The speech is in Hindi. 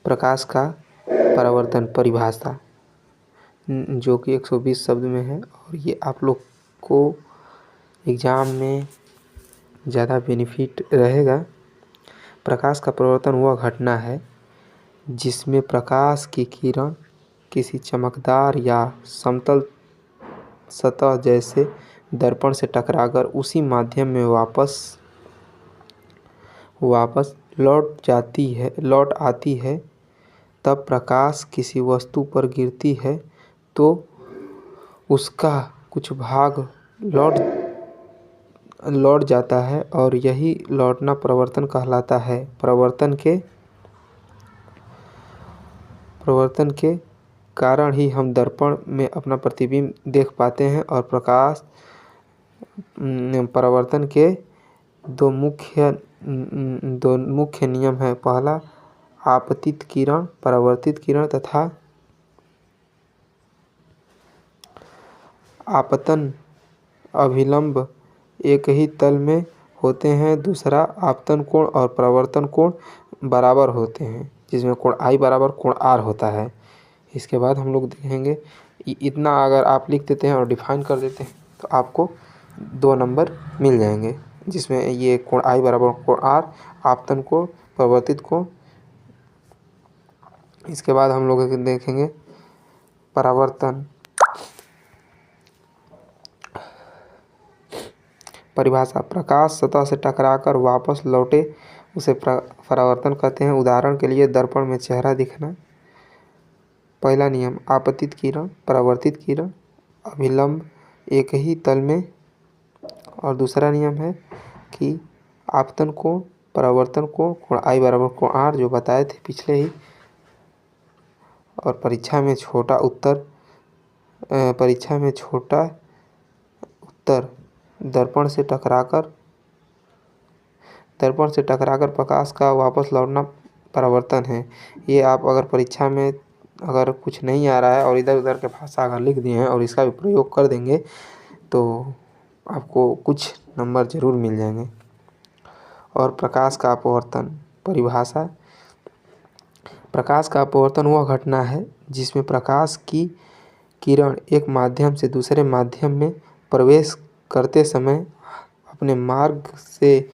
प्रकाश का परावर्तन परिभाषा जो कि 120 शब्द में है और ये आप लोग को एग्ज़ाम में ज़्यादा बेनिफिट रहेगा। प्रकाश का परावर्तन वह घटना है जिसमें प्रकाश की किरण किसी चमकदार या समतल सतह जैसे दर्पण से टकराकर उसी माध्यम में वापस लौट आती है। तब प्रकाश किसी वस्तु पर गिरती है तो उसका कुछ भाग लौट जाता है और यही लौटना परावर्तन कहलाता है। परावर्तन के कारण ही हम दर्पण में अपना प्रतिबिंब देख पाते हैं और प्रकाश परावर्तन के दो मुख्य नियम हैं। पहला आपतित किरण, परावर्तित किरण तथा आपतन अभिलंब एक ही तल में होते हैं। दूसरा आपतन कोण और परावर्तन कोण बराबर होते हैं जिसमें कोण I बराबर कोण R होता है। इसके बाद हम लोग देखेंगे इतना अगर आप लिख देते हैं और डिफाइन कर देते हैं तो आपको 2 नंबर मिल जाएंगे, जिसमें ये कोण I बराबर कोण R, आपतन कोण, परावर्तित कोण। इसके बाद हम लोग देखेंगे परावर्तन परिभाषा। प्रकाश सतह से टकराकर वापस लौटे उसे परावर्तन कहते हैं। उदाहरण के लिए दर्पण में चेहरा दिखना। पहला नियम आपतित किरण, परावर्तित किरण, अभिलंब एक ही तल में। और दूसरा नियम है कि आपतन कोण, परावर्तन कोण, कोण I बराबर कोण R जो बताए थे पिछले ही। और परीक्षा में छोटा उत्तर दर्पण से टकराकर प्रकाश का वापस लौटना परावर्तन है। ये आप अगर परीक्षा में अगर कुछ नहीं आ रहा है और इधर उधर के भाषा अगर लिख दिए हैं और इसका भी प्रयोग कर देंगे तो आपको कुछ नंबर ज़रूर मिल जाएंगे। और प्रकाश का अपवर्तन परिभाषा। प्रकाश का अपवर्तन वह घटना है जिसमें प्रकाश की किरण एक माध्यम से दूसरे माध्यम में प्रवेश करते समय अपने मार्ग से